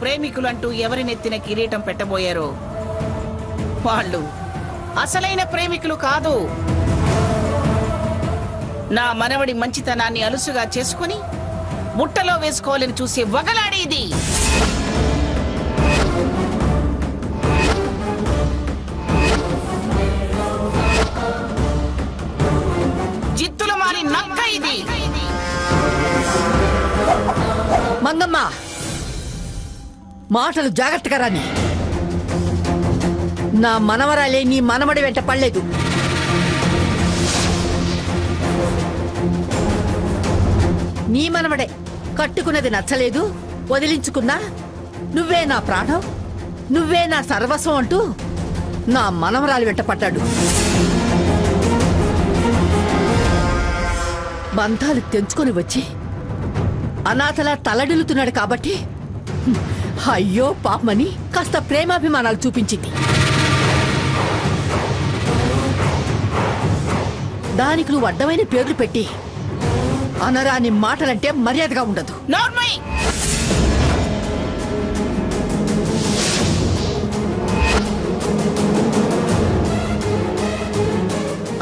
ప్రేమికులు అంటూ ఎవరినెత్తిన కిరీటం పెట్టబోయారో వాళ్ళు అసలైన ప్రేమికులు కాదు. నా మనవడి మంచితనాన్ని అలుసుగా చేసుకుని బుట్టలో వేసుకోవాలని చూసే వగలాడేది. జిత్తులు మారి నక్క ఇది. మంగమ్మ, మాటలు జాగ్రత్తగా రాని. నా మనవరాలే నీ మనవడి వెంట పడలేదు. నీ మనవడే కట్టుకున్నది నచ్చలేదు, వదిలించుకున్నా నువ్వే నా ప్రాణం, నువ్వే నా సర్వస్వం అంటూ నా మనవరాలి వెంట పడ్డాడు. బంధాలు తెంచుకొని వచ్చి అనాథలా తలడిల్లుతున్నాడు కాబట్టి అయ్యో పాపమని కాస్త ప్రేమాభిమానాలు చూపించింది. దానికి నువ్వు అడ్డమైన పేర్లు పెట్టి అనరాని మాటలంటే మర్యాదగా ఉండదు.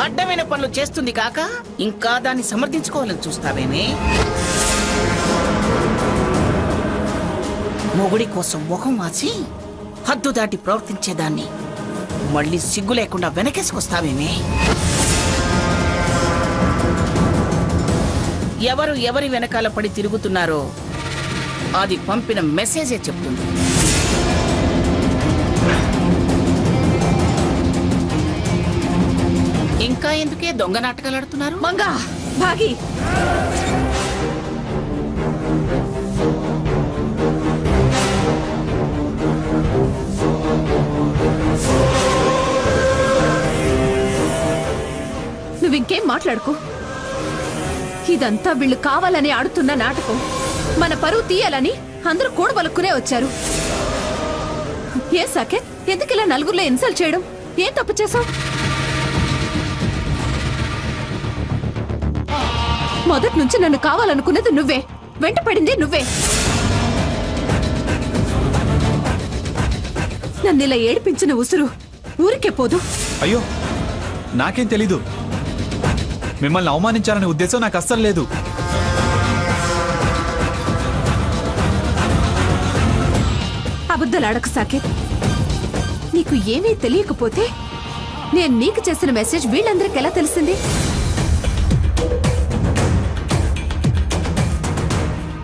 అడ్డమైన పనులు చేస్తుంది కాక ఇంకా దాన్ని సమర్థించుకోవాలని చూస్తావేమే? మొగుడి కోసం ముఖం వాసి హద్దు దాటి ప్రవర్తించేదాన్ని మళ్ళీ సిగ్గు లేకుండా వెనకేసుకొస్తావేమే? ఎవరు ఎవరి వెనకాల పడి తిరుగుతున్నారో అది పంపిన మెసేజే చెప్తుంది. ఇంకా ఎందుకే దొంగ నాటకాలు ఆడుతున్నారు? మంగా, భాగి, నువ్వింకేం మాట్లాడుకో. ఇదంతా వీళ్ళు కావాలని ఆడుతున్న నాటకం. మన పరువు తీయాలని అందరూ కూడబలుక్కునే వచ్చారు. ఏ సాకేత్, ఎందుకిలా నలుగురిలో ఇన్సల్ట్ చేయడం? ఏం తప్పు చేశావు? మొదటి నుంచి నన్ను కావాలనుకున్నది నువ్వే, వెంట పడింది నువ్వే. నన్నిలా ఏడిపించిన ఉసురు ఊరికే పోదు. అయ్యో, నాకేం తెలీదు. మిమ్మల్ని అవమానించాలనే ఉద్దేశం నాకు అస్సలు లేదు. అబద్ధాలాడకు సాకేత్. నీకు ఏమీ తెలియకపోతే నేను నీకు చేసిన మెసేజ్ వీళ్ళందరికి ఎలా తెలిసింది?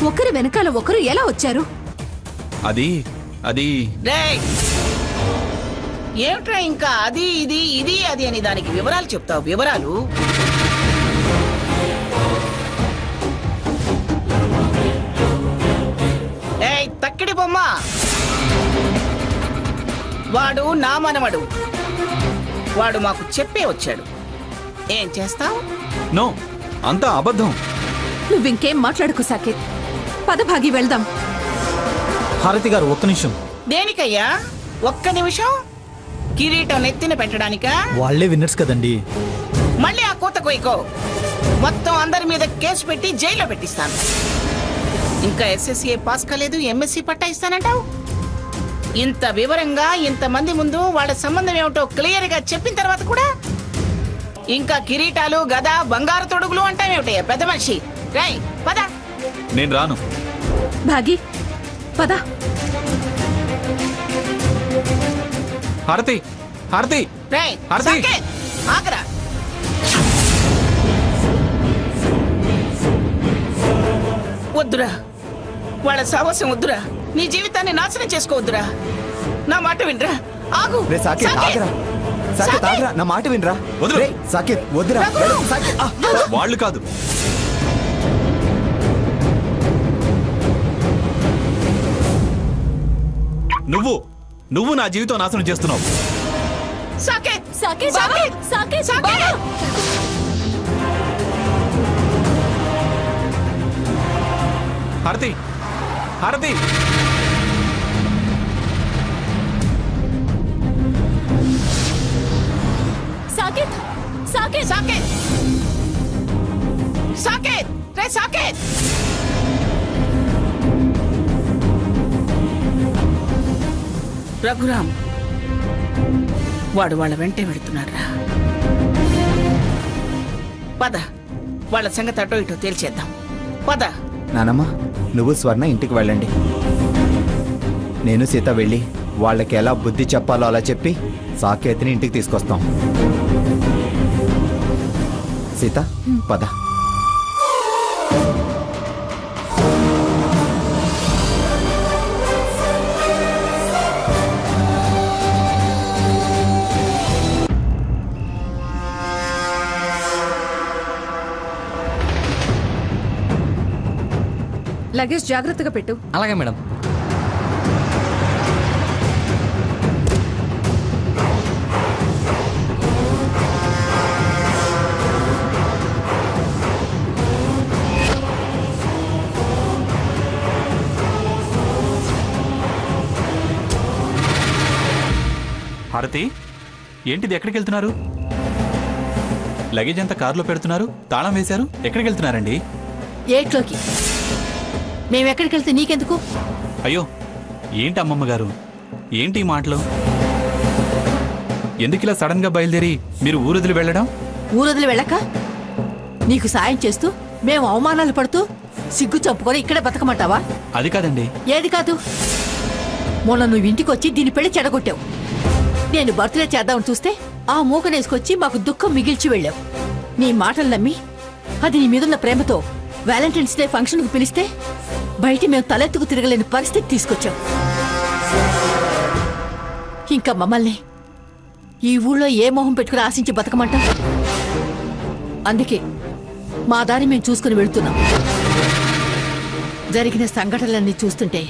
ఒకరి వెనకాల ఒకరు ఎలా వచ్చారు? అది అది ఏమిట్రా ఇంకా అది ఇది ఇది అది అని దానికి వివరాలు చెప్తావు? వివరాలు తక్కిడి బొమ్మ. వాడు నా మనవడు. వాడు మాకు చెప్పే వచ్చాడు. ఏం చేస్తావు? నో, అంతా అబద్ధం. నువ్వింకేం మాట్లాడుకు సాకేత్. పదభాగి వెళ్దాం. హారతి గారు, ఒక్క నిమిషం. దేనికయ్యా ఒక్క నిమిషం? కిరీటం నెత్తిన పెట్టడానికా? వాళ్లే విన్నర్స్ కదండి. మళ్ళీ ఆ కోత కోయికో. మొత్తం అందరి మీద కేసు పెట్టి జైల్లో పెట్టిస్తాను. ఇంకా SSCA పాస్ కాలేదు, MSc పట్టా ఇస్తానంటావు? ఇంత వివరంగా ఇంతమంది ముందు వాళ్ళ సంబంధం ఏమిటో క్లియర్ గా చెప్పిన తర్వాత కూడా ఇంకా కిరీటాలు, గద, బంగారు తొడుగులు అంటావేమిటయ్యా పెద్ద మనిషి? రై పద. నేను రాను. భాగి పద. హారతి, హారతి, రై హారతి, ఆగరా. వద్దురా, వాళ్ళ సాహసం వద్దురా. నీ జీవితాన్ని నాశనం చేసుకోవద్దురా. నా మాట వినరా. ఆగు. నా మాట వినరా. వాళ్ళు కాదు, నువ్వు నా జీవితం నాశనం చేస్తున్నావు. సాకేత్, సాకేత్, సాకేత్, సాకేత్, సాకేత్. హారతి, హారతి, సాకేత్, సాకేత్, సాకేత్, సాకేత్, రే సాకేత్. రఘురామ్ వాడు వాళ్ళ వెంటే వెళుతున్నారా? పద, వాళ్ళ సంగతి అటో ఇటో తేల్చేద్దాం. పద. నానమ్మ, నువ్వు స్వర్ణ ఇంటికి వెళ్ళండి. నేను సీత వెళ్ళి వాళ్ళకి ఎలా బుద్ధి చెప్పాలో అలా చెప్పి సాకేతిని ఇంటికి తీసుకొస్తాం. సీత, పద. లగేజ్ జాగ్రత్తగా పెట్టు. అలాగే మేడం. హారతి, ఏంటిది? ఎక్కడికి వెళ్తున్నారు? లగేజ్ అంతా కారులో పెడుతున్నారు, తాళం వేశారు. ఎక్కడికి వెళ్తున్నారండి? ఏట్లోకి. మేమెక్కడికి వెళ్తే నీకెందుకు? అయ్యో, ఏంటి అమ్మమ్మ గారు, ఏంటి ఈ మాటలు? ఎందుకు ఇలా సడన్ గా బయలుదేరి మీరు ఊరొదిలి వెళ్ళడం? ఊరొదిలి వెళ్ళక నీకు సాయం చేస్తూ మేము అవమానాలు పడుతూ సిగ్గు చంపుకొని ఇక్కడే బతకమంటావా? అది కాదండి. ఏది కాదు? మొన్న నువ్వు ఇంటికి వచ్చి దీని పెళ్లి చెడగొట్టావు. నేను బర్త్డే చేద్దామని చూస్తే ఆ మూకనేసుకొచ్చి మాకు దుఃఖం మిగిల్చి వెళ్ళావు. నీ మాటలు నమ్మి అది నీ మీదున్న ప్రేమతో వ్యాలంటైన్స్ డే ఫంక్షన్కు పిలిస్తే బయట మేము తలెత్తుకు తిరగలేని పరిస్థితి తీసుకొచ్చాం. ఇంకా మమ్మల్ని ఈ ఊళ్ళో ఏ మొహం పెట్టుకుని ఆశించి బతకమంటాం? అందుకే మా దారి మేము చూసుకుని వెళుతున్నాం. జరిగిన సంఘటనలన్నీ చూస్తుంటే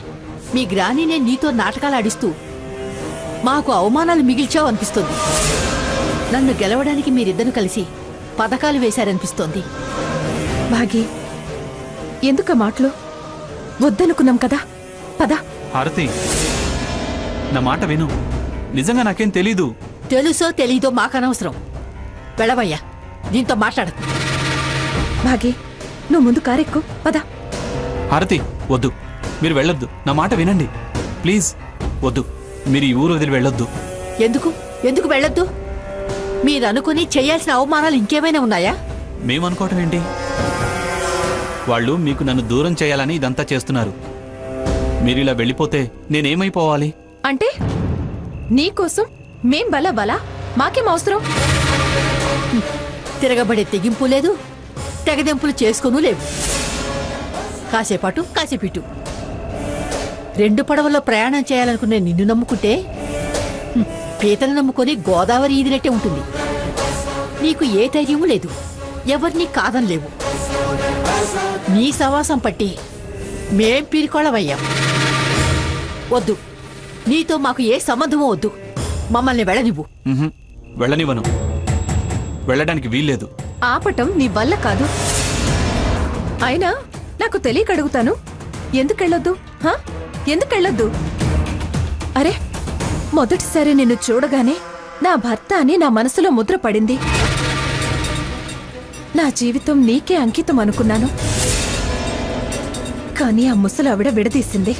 మీ గ్రానీనే నీతో నాటకాలు ఆడిస్తూ మాకు అవమానాలు మిగిల్చావు అనిపిస్తోంది. నన్ను గెలవడానికి మీరిద్దరూ కలిసి పథకాలు వేశారనిపిస్తోంది. భాగి, ఎందుక మాటలు? వద్దనుకున్నాం కదా, పద. హారతి, నా మాట విను. నిజంగా నాకేం తెలీదు. తెలుసో తెలీదో మాకనవసరం. వెళ్ళవయ్యా, దీంతో మాట్లాడకు. భాగి, నువ్వు ముందు కారెక్కు, పద. హారతి, వద్దు, మీరు వెళ్ళొద్దు. నా మాట వినండి ప్లీజ్. వద్దు, మీరు ఈ ఊరు వదిలి వెళ్ళొద్దు. ఎందుకు ఎందుకు వెళ్ళొద్దు? మీరనుకుని చేయాల్సిన అవమానాలు ఇంకేమైనా ఉన్నాయా? మేమనుకోవటం ఏంటి? వాళ్ళు మీకు నన్ను దూరం చేయాలని ఇదంతా చేస్తున్నారు. మీరు ఇలా వెళ్ళిపోతే నేనేమైపోవాలి? అంటే నీకోసం మేం బల మాకేం అవసరం? తిరగబడే తెగింపు లేదు, తెగదెంపులు చేసుకోను లేవు. కాసేపాటు కాసేపిటు రెండు పడవల్లో ప్రయాణం చేయాలనుకునే నిన్ను నమ్ముకుంటే పీతను నమ్ముకొని గోదావరి ఈదినట్టే ఉంటుంది. నీకు ఏ ధైర్యమూ లేదు, ఎవరినీ కాదనలేవు. నీ సవాసం పట్టి మేం పీరుకోళమయ్యాం. వద్దు, నీతో మాకు ఏ సంబంధమూ వద్దు. మమ్మల్ని వెళ్ళనివ్వు. వెళ్ళనివ్వను. వెళ్ళడానికి వీల్లేదు. ఆపటం నీ వల్ల కాదు. అయినా నాకు తెలియక అడుగుతాను, ఎందుకెళ్ళొద్దు? ఎందుకెళ్ళొద్దు? అరే, మొదటిసారి నిన్ను చూడగానే నా భర్త అని నా మనసులో ముద్ర పడింది. నా జీవితం నీకే అంకితం అనుకున్నాను. కానీ ఆ ముసలావిడ విడదీసింది.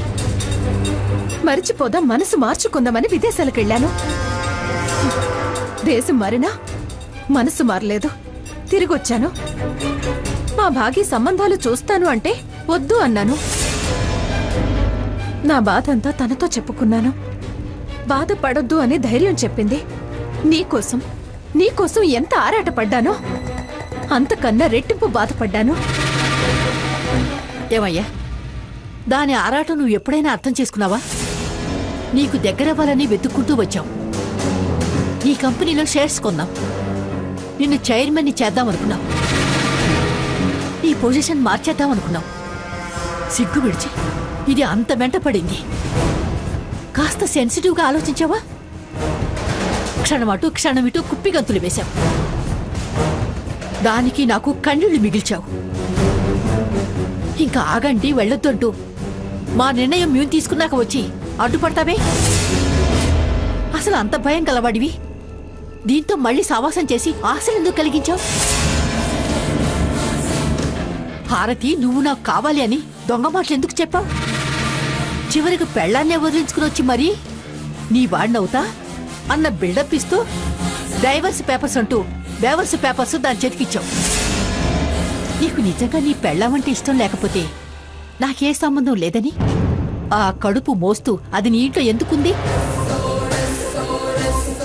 మరిచిపోదాం, మనసు మార్చుకుందామని విదేశాలకెళ్ళాను. దేశం మారినా మనసు మారలేదు. తిరిగొచ్చాను. మా భాగి సంబంధాలు చూస్తాను అంటే వద్దు అన్నాను. నా బాధంతా తనతో చెప్పుకున్నాను. బాధపడొద్దు అని ధైర్యం చెప్పింది. నీకోసం ఎంత ఆరాటపడ్డానో అంతకన్నా రెట్టింపు బాధపడ్డాను. ఏమయ్యా, దాని ఆరాటం నువ్వు ఎప్పుడైనా అర్థం చేసుకున్నావా? నీకు దగ్గరవ్వాలని వెతుక్కుంటూ వచ్చాం. నీ కంపెనీలో షేర్స్ కొన్నాం. నిన్ను చైర్మన్ని చేద్దామనుకున్నాం. నీ పొజిషన్ మార్చేద్దామనుకున్నాం. సిగ్గు విడిచి ఇది అంత వెంట పడింది. కాస్త సెన్సిటివ్గా ఆలోచించావా? క్షణమటు క్షణమిటు కుప్పిగంతులు వేశావు. దానికి నాకు కన్నీళ్లు మిగిల్చావు. ఇంకా ఆగండి, వెళ్ళొద్దంటూ మా నిర్ణయం మేము తీసుకున్నాక వచ్చి అడ్డుపడతావే? అసలు అంత భయం గలవాడివి దీంతో మళ్ళీ సావాసం చేసి ఆశలెందుకు కలిగించావు? హారతి, నువ్వు నాకు కావాలి అని దొంగ మాటలు ఎందుకు చెప్పావు? చివరికి పెళ్ళాన్నే వదిలించుకుని వచ్చి మరీ నీ వాడినవుతా అన్న బిల్డప్ ఇస్తూ డైవర్స్ పేపర్స్ అంటూ డైవర్స్ పేపర్స్ దాని చేతికిచ్చావు. నీకు నిజంగా నీ పెళ్ళామంటే ఇష్టం లేకపోతే నాకే సంబంధం లేదని ఆ కడుపు మోస్తూ అది నీ ఇంట్లో ఎందుకుంది?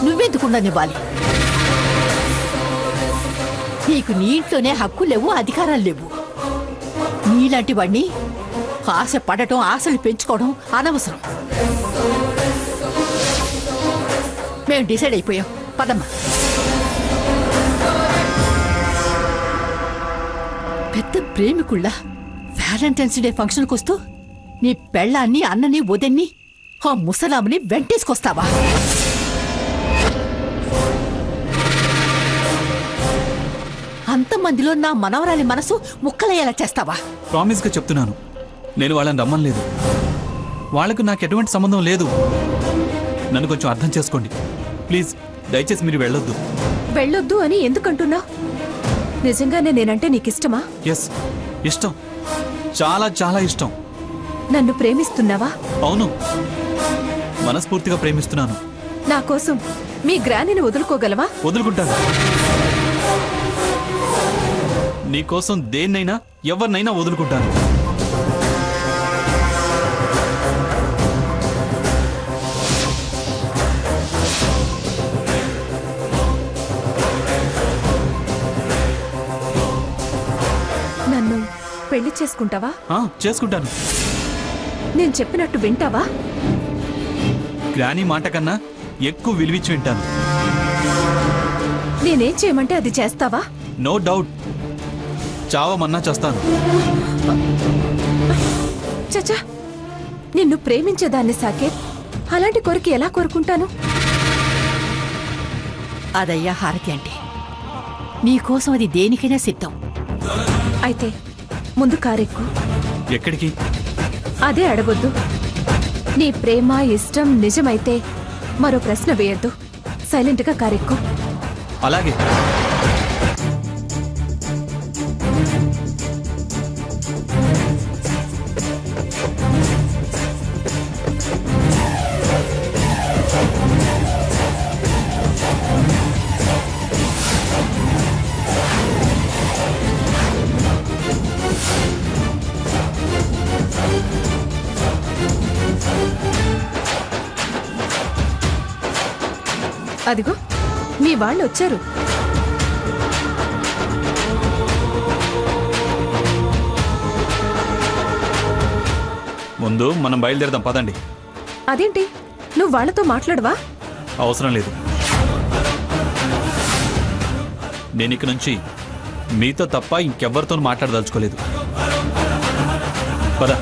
నువ్వెందుకుండనివ్వాలి? నీకు నీ ఇంట్లోనే హక్కు లేవు, అధికారాలు లేవు. నీలాంటి వాడిని ఆశ పడటం, ఆశలు పెంచుకోవడం అనవసరం. మేము డిసైడ్ అయిపోయాం, పదమ్మా. పెద్ద ప్రేమికుళ్ళ వ్యాలంటైన్స్ డే ఫంక్షన్కి వస్తూ నీ పెళ్ళాన్ని, అన్నని, వదన్ని, ఆ ముసలామని వెంటేసుకొస్తావా? అంతమందిలో నా మనవరాలి మనసు ముక్కలయ్యేలా చేస్తావా? ప్రామిస్గా చెప్తున్నాను, నేను వాళ్ళని రమ్మనలేదు. వాళ్ళకు నాకు ఎటువంటి సంబంధం లేదు. నన్ను కొంచెం అర్థం చేసుకోండి ప్లీజ్. దయచేసి మీరు వెళ్ళొద్దు. వెళ్ళొద్దు అని ఎందుకంటున్నావు? నిజంగానే నేనంటే నీకిష్టమా? ఎస్, ఇష్టం, చాలా చాలా ఇష్టం. నన్ను ప్రేమిస్తున్నావా? అవును, మనస్ఫూర్తిగా ప్రేమిస్తున్నాను. నా కోసం మీ గ్రానిని వదులుకోగలవా? వదులుకుంటాను. నీకోసం దేన్నైనా ఎవరినైనా వదులుకుంటాను. నన్ను పెళ్లి చేసుకుంటావా? చేసుకుంటాను. నేను చెప్పినట్టు వింటావా? గ్రానీ మాట కన్నా ఎక్కువ విలువిచ్చి వింటాను. నేనేం చేయమంటే అది చేస్తావా? నో డౌట్, చావమన్నా చేస్తాను. చచ్చా, నిన్ను ప్రేమించేదాన్ని సాకేత్. అలాంటి కోరిక ఎలా కోరుకుంటాను? అదయ్యా హారతి అంటే. నీకోసం అది దేనికైనా సిద్ధం. అయితే ముందు కారెక్కు. ఎక్కడికి? అదే అడగొద్దు. నీ ప్రేమ, ఇష్టం నిజమైతే మరో ప్రశ్న వేయద్దు. సైలెంట్గా కారెక్కు. అలాగే. అదిగో మీ వాళ్ళు వచ్చారు. ముందు మనం బయలుదేరదాం, పదండి. అదేంటి, నువ్వు వాళ్ళతో మాట్లాడవా? అవసరం లేదు. నేను ఇక నుంచి మీతో తప్ప ఇంకెవ్వరితో మాట్లాడదలుచుకోలేదు. పద.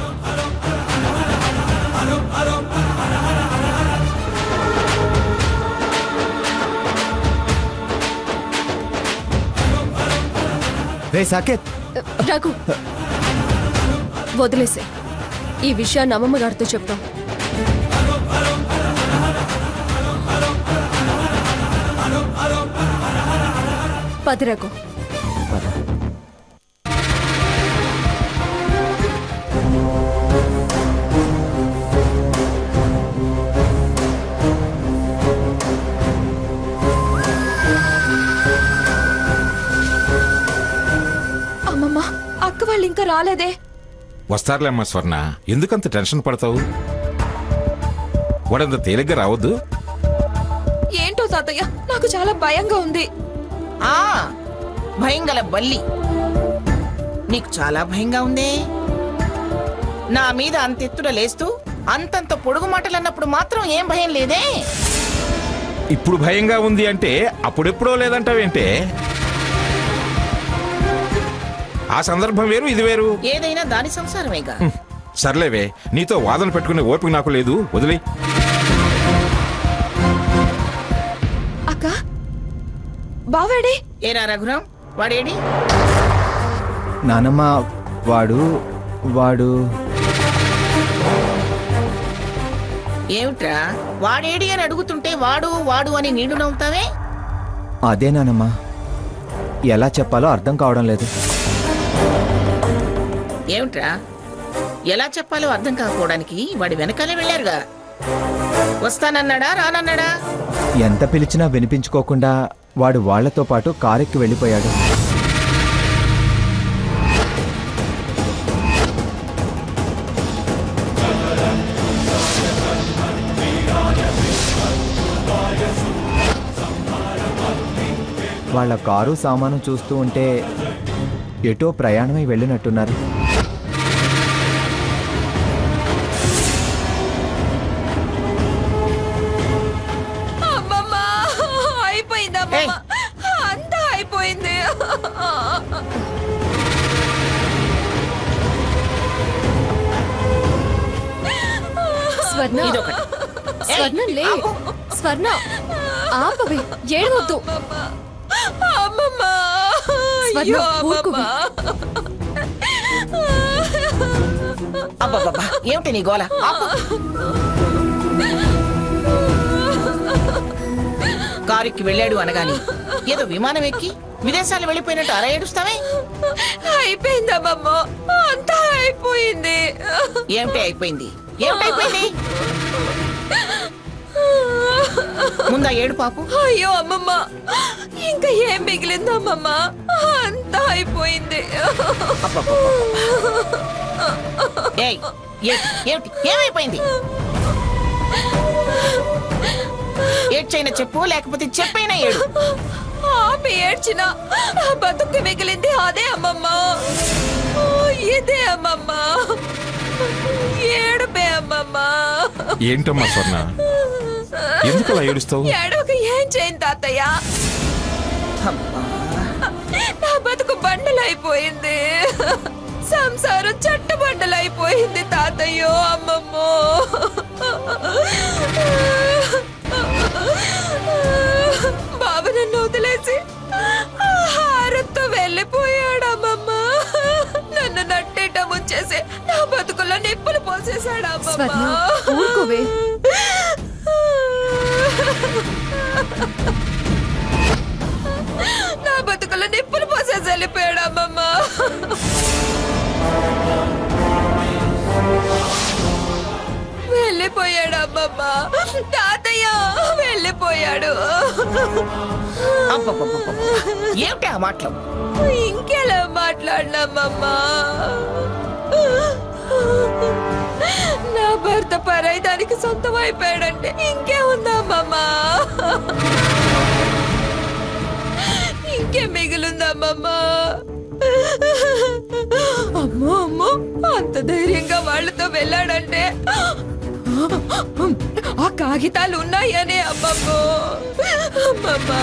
రే సాకేత్, రఘు, వదిలేసే. ఈ విషయాన్ని అమ్మమ్మ గారితో చెప్తాం. పది రఘు. అమ్మమ్మ, అక్క వాళ్ళు ఇంకా రాలేదే. వస్తారులేమ్మా స్వర్ణ, ఎందుకంత టెన్షన్ పడతావు? వాడంత తేలిగ్గా రావద్దు. ఏంటో తాతయ్య, నాకు చాలా భయంగా ఉంది. ఆ భయం గల బల్లి, నీకు చాలా భయంగా ఉందే. నా మీద అంతెత్తున లేస్తూ అంతంత పొడుగు మాటలు అన్నప్పుడు మాత్రం ఏం భయం లేదే? ఇప్పుడు భయంగా ఉంది అంటే అప్పుడెప్పుడో లేదంటావేంటే? ఆ సందర్భం వేరు, ఇది వేరు. ఏదైనా దాని సంసారమేగా. సర్లేవే, నీతో వాదన పెట్టుకునే ఓపిక నాకు లేదు, వదిలే. అక్క, బావేడి? ఏరా రఘురాం, వాడేడి? నానమ్మ, వాడు ఏమిట్రా వాడేడి అని అడుగుతుంటే వాడు అని నీడు నవ్వుతావే? అదే నానమ్మ, ఎలా చెప్పాలో అర్థం కావడం లేదు. ఏమిట్రా ఎలా చెప్పాలో అర్థం కాకపోవడానికి వాడి వెనకాలే వెళ్ళారుగా. వస్తానన్నాడా రానన్నాడా? ఎంత పిలిచినా వినిపించుకోకుండా వాడు వాళ్లతో పాటు కారెక్కి వెళ్ళిపోయాడు. వాళ్ళ కారు సామాను చూస్తూ ఉంటే ఎటో ప్రయాణమై వెళ్ళినట్టున్నారు. అమ్మమ్మా, అయిపోయిందమ్మా, అంతా అయిపోయింది. స్వర్ణ, ఇదొకటి. స్వర్ణ లే, స్వర్ణ ఆపవే, ఏడవద్దు. అమ్మమ్మా, స్వర్ణ, అయ్యో ఊరుకోవే. అబ్బబ్బబ్బా, ఏమిటి నీ గోల? ఆపు. కారుకి వెళ్ళాడు అనగాని ఏదో విమానం ఎక్కి విదేశాలు వెళ్ళిపోయినట్టు అలా ఏడుస్తావే? అయిపోయిందమ్మమ్మ, అంతా అయిపోయింది. ఏమిటి అయిపోయింది? ఏమిటైపోయింది? ముందా ఏడు పాపు. అయ్యో అమ్మమ్మ, ఇంకా ఏం మిగిలిందమ్మమ్మ, అంతా అయిపోయింది. ఏయ్, ఏమిటి ఏమైపోయింది? ఏడ్చైనా చెప్పు, లేకపోతే చెప్పైనా ఏడు. ఆమె ఏడ్చిన నా బతుకు మిగిలింది అదే అమ్మమ్మ, ఇదే అమ్మమ్మ, ఏడుపే అమ్మమ్మ. ఏంటమ్మా స్వర్ణ, ఎందుకు అలా ఏడుస్తావు? ఏడవక ఏం చేయను తాతయ్య, నా బతుకు బండలైపోయింది, సంసారం చెట్టు బండలైపోయింది తాతయ్యో అమ్మమ్మో. బాబు నన్ను వదిలేసి హారత్తో వెళ్ళిపోయాడమ్మమ్మ, నన్ను నట్టేట ముంచేసి నా బతుకుల్లో నిప్పులు పోసేశాడమ్మమ్మ. స్వర్ణ, ఊరుకోవే. నా బతుకుల్లో నిప్పులు పోసేసి వెళ్ళిపోయాడమ్మమ్మ. వెళ్ళిపోయాడమ్మమ్మ, తాతయ్య వెళ్ళిపోయాడు. ఏమిటి ఆ మాటలు? ఇంకెలా మాట్లాడినామమ్మా? నా భర్త పరాయిదానికి సొంతం అయిపోయాడంటే ఇంకే ఉందామమ్మా? ఇంకే మిగిలిందమ్మమ్మా? అమ్మో అమ్మో, అంత ధైర్యంగా వాళ్ళతో వెళ్ళాడంటే ఆ కాగితాలు ఉన్నాయనే అమ్మమ్మో. అమ్మమ్మా,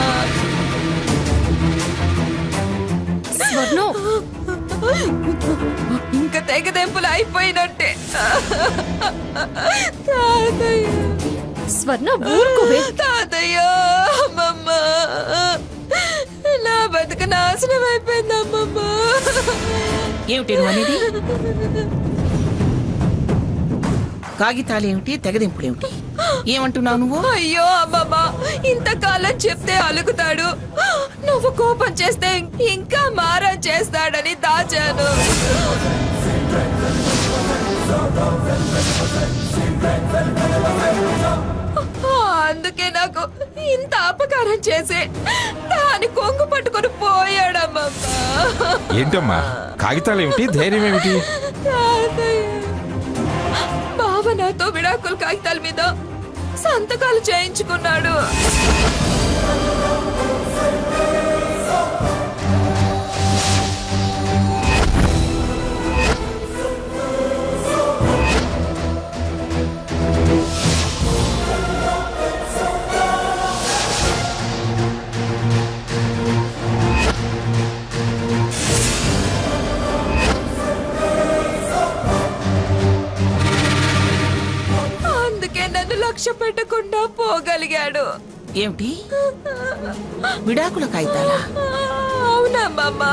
స్వర్ణ, ఇంకా తెగదెంపులు అయిపోయినట్టే. తాతయ్య, స్వర్ణ, ఊరుకోవే. తాతయ్య, అమ్మమ్మ, నా బతుకు నాశనం అయిపోయింది అమ్మమ్మ. ఏమిటి నువ్వు అనేది? కాగితాలేమిటి, తెగదింపుడేమిటి? ఏమంటున్నావు నువ్వు? అయ్యో అమ్మమ్మ, ఇంతకాలం చెప్తే అలుగుతాడు, నువ్వు కోపం చేస్తే ఇంకా మారా చేస్తాడని దాచాను. అందుకే నాకు ఇంత అపకారం చేసి దాని కొంగు పట్టుకొని పోయాడమ్మమ్మ. ఏంటమ్మా, కాగితాలేమిటి, ధైర్యం ఏమిటి? బావ నాతో విడాకుల కాగితాల మీద సంతకాలు చేయించుకున్నాడు. లక్ష్య పెట్టకుండా పోగలిగాడు. ఏమిటి, విడాకుల కాగితాలా? అవునమ్మా.